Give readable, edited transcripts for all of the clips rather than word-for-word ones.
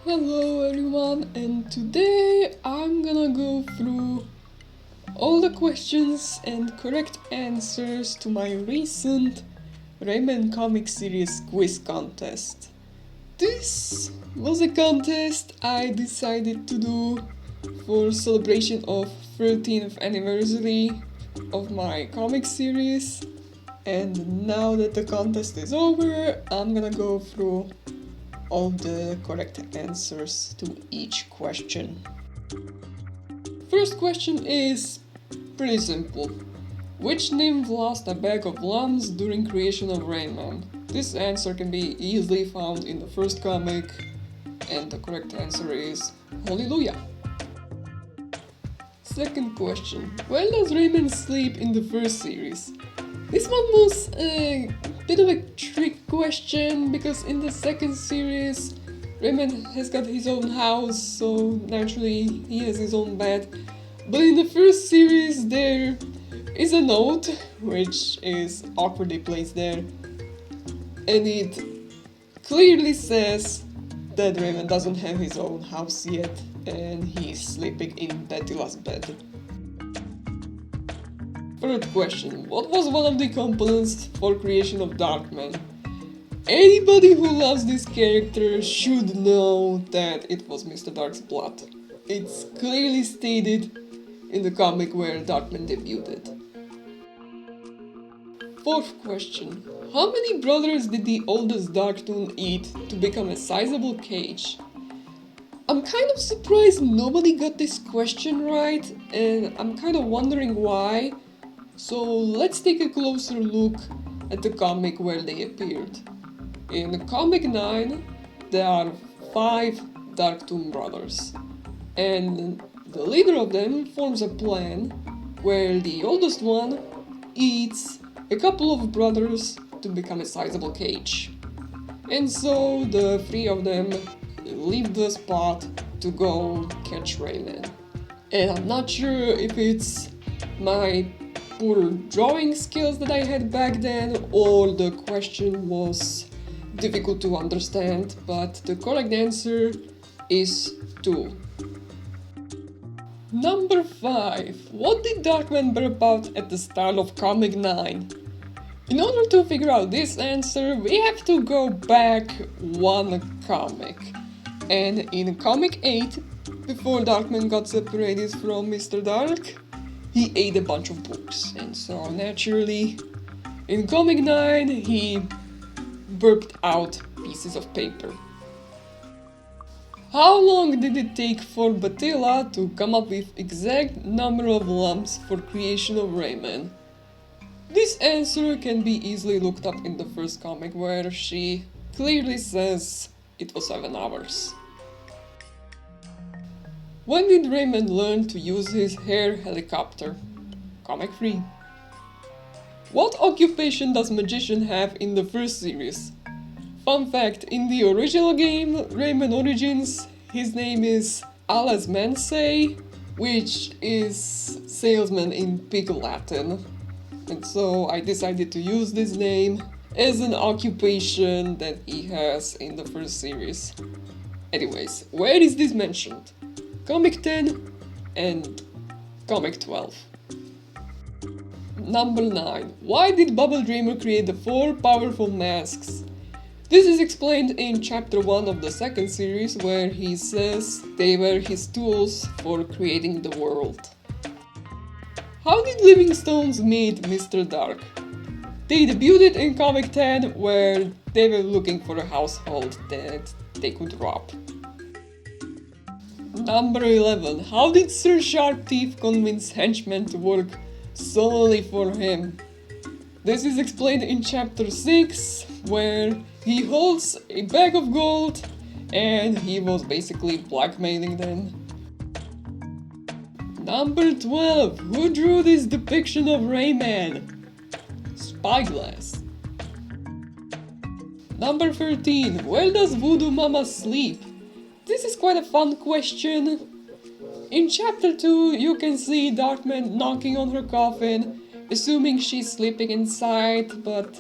Hello everyone, and today I'm gonna go through all the questions and correct answers to my recent Rayman comic series quiz contest. This was a contest I decided to do for celebration of 13th anniversary of my comic series, and now that the contest is over, I'm gonna go through all the correct answers to each question. First question is pretty simple. Which nymph lost a bag of lambs during creation of Rayman? This answer can be easily found in the first comic, and the correct answer is Hallelujah. Second question. Where does Rayman sleep in the first series? This one was a bit of a trick question because in the second series Rayman has got his own house, so naturally he has his own bed. But in the first series there is a note which is awkwardly placed there, and it clearly says that Rayman doesn't have his own house yet and he's sleeping in Bettila's bed. Third question. What was one of the components for creation of Darkman? Anybody who loves this character should know that it was Mr. Dark's blood. It's clearly stated in the comic where Darkman debuted. Fourth question. How many brothers did the oldest Darktoon eat to become a sizable cage? I'm kind of surprised nobody got this question right, and I'm kind of wondering why. So let's take a closer look at the comic where they appeared. In comic 9, there are 5 Darktoon brothers, and the leader of them forms a plan where the oldest one eats a couple of brothers to become a sizable cage. And so the 3 of them leave the spot to go catch Rayman. And I'm not sure if it's my poor drawing skills that I had back then, or the question was difficult to understand, but the correct answer is 2. Number 5. What did Darkman burp out at the start of comic 9? In order to figure out this answer, we have to go back one comic. And in comic 8, before Darkman got separated from Mr. Dark, he ate a bunch of books, and so naturally, in comic 9, he burped out pieces of paper. How long did it take for Batilla to come up with exact number of lumps for creation of Rayman? This answer can be easily looked up in the first comic where she clearly says it was 7 hours. When did Rayman learn to use his hair helicopter? Comic 3. What occupation does Magician have in the first series? Fun fact, in the original game, Rayman Origins, his name is Alas Mansei, which is salesman in Pig Latin. And so I decided to use this name as an occupation that he has in the first series. Anyways, where is this mentioned? Comic 10 and Comic 12. Number 9. Why did Bubble Dreamer create the 4 powerful masks? This is explained in chapter 1 of the second series where he says they were his tools for creating the world. How did Living Stones meet Mr. Dark? They debuted in Comic 10 where they were looking for a household that they could rob. Number 11. How did Sir Sharpteeth convince henchmen to work solely for him? This is explained in chapter 6, where he holds a bag of gold and he was basically blackmailing them. Number 12. Who drew this depiction of Rayman? Spyglass. Number 13. Where does Voodoo Mama sleep? This is quite a fun question. In chapter 2, you can see Darkman knocking on her coffin, assuming she's sleeping inside, but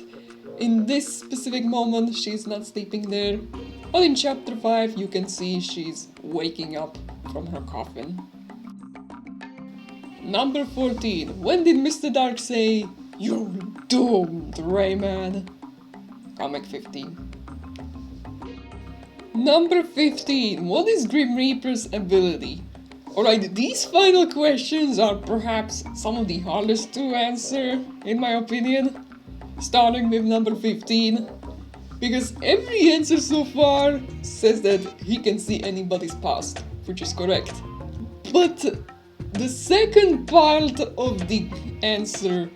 in this specific moment, she's not sleeping there. But in chapter 5 you can see she's waking up from her coffin. Number 14. When did Mr. Dark say, "You're doomed, Rayman"? Comic 15. Number 15. What is Grim Reaper's ability? Alright, these final questions are perhaps some of the hardest to answer, in my opinion. Starting with number 15. Because every answer so far says that he can see anybody's past, which is correct. But the second part of the answer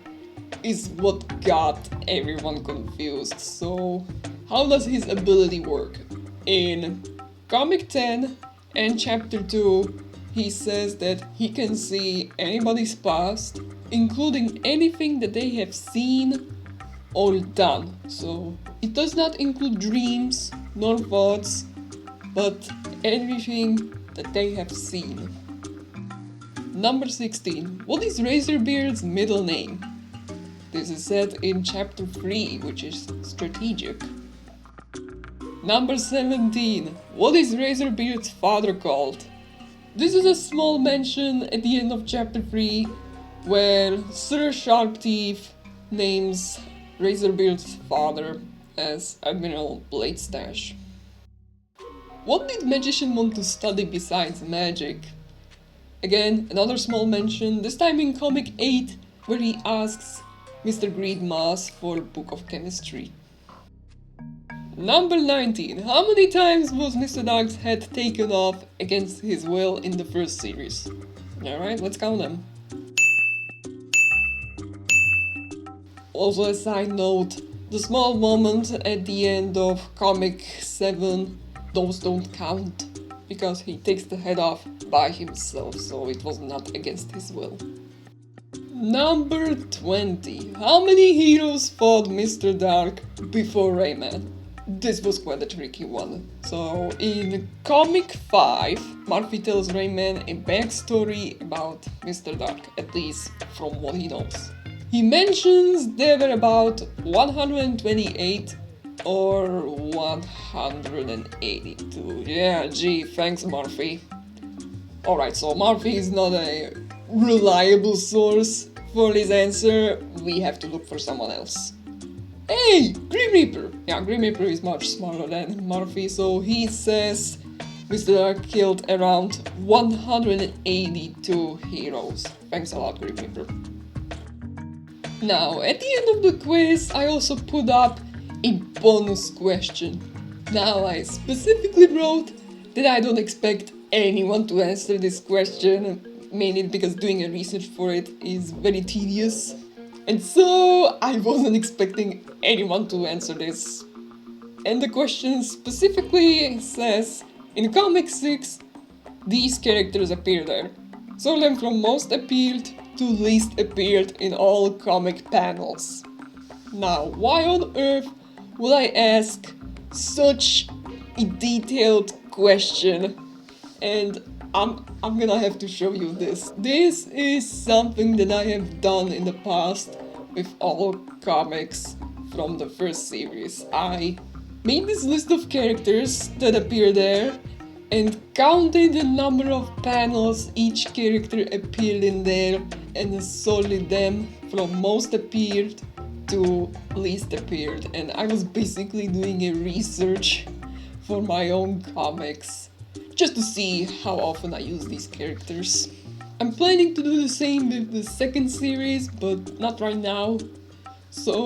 is what got everyone confused. So, how does his ability work? In Comic 10 and Chapter 2, he says that he can see anybody's past, including anything that they have seen or done. So, it does not include dreams nor thoughts, but everything that they have seen. Number 16. What is Razorbeard's middle name? This is said in chapter 3, which is strategic. Number 17. What is Razorbeard's father called? This is a small mention at the end of chapter 3, where Sir Sharpteeth names Razorbeard's father as Admiral Bladestash. What did Magician want to study besides magic? Again, another small mention, this time in Comic 8, where he asks Mr. Greedmass for a book of chemistry. Number 19. How many times was Mr. Dark's head taken off against his will in the first series? Alright, let's count them. Also, a side note, the small moment at the end of Comic 7, those don't count, because he takes the head off by himself, so it was not against his will. Number 20. How many heroes fought Mr. Dark before Rayman? This was quite a tricky one. So, in Comic 5, Murphy tells Rayman a backstory about Mr. Dark, at least from what he knows. He mentions there were about 128 or 182. Yeah, gee, thanks Murphy. Alright, so Murphy is not a reliable source for his answer. We have to look for someone else. Hey, Grim Reaper! Yeah, Grim Reaper is much smarter than Murphy, so he says Mr. Dark killed around 182 heroes. Thanks a lot, Grim Reaper. Now, at the end of the quiz, I also put up a bonus question. Now, I specifically wrote that I don't expect anyone to answer this question, mainly because doing a research for it is very tedious. And so, I wasn't expecting anyone to answer this. And the question specifically says, in Comic 6, these characters appear there. Sort them from most appeared to least appeared in all comic panels. Now, why on earth would I ask such a detailed question? And I'm gonna have to show you this. This is something that I have done in the past with all comics from the first series. I made this list of characters that appear there and counted the number of panels each character appeared in there and sorted them from most appeared to least appeared. And I was basically doing a research for my own comics, just to see how often I use these characters. I'm planning to do the same with the second series, but not right now. So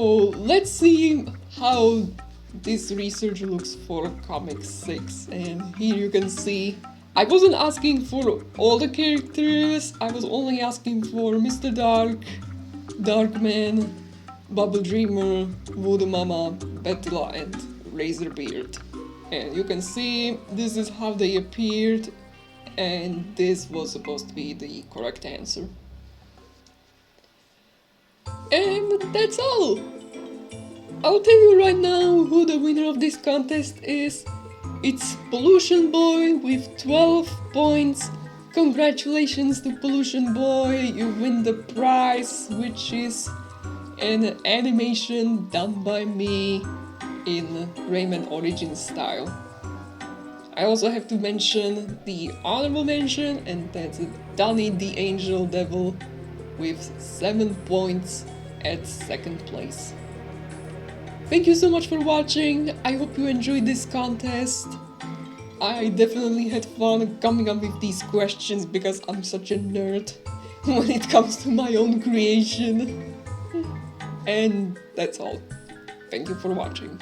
let's see how this research looks for Comic 6. And here you can see, I wasn't asking for all the characters, I was only asking for Mr. Dark, Darkman, Bubble Dreamer, Voodoo Mama, Bettila and Razorbeard. And you can see this is how they appeared, and this was supposed to be the correct answer. And that's all! I'll tell you right now who the winner of this contest is. It's Pollution Boy with 12 points. Congratulations to Pollution Boy, you win the prize, which is an animation done by me in Rayman Origins style. I also have to mention the honorable mention, and that's Danny the Angel Devil with 7 points at second place. Thank you so much for watching. I hope you enjoyed this contest. I definitely had fun coming up with these questions because I'm such a nerd when it comes to my own creation. And that's all. Thank you for watching.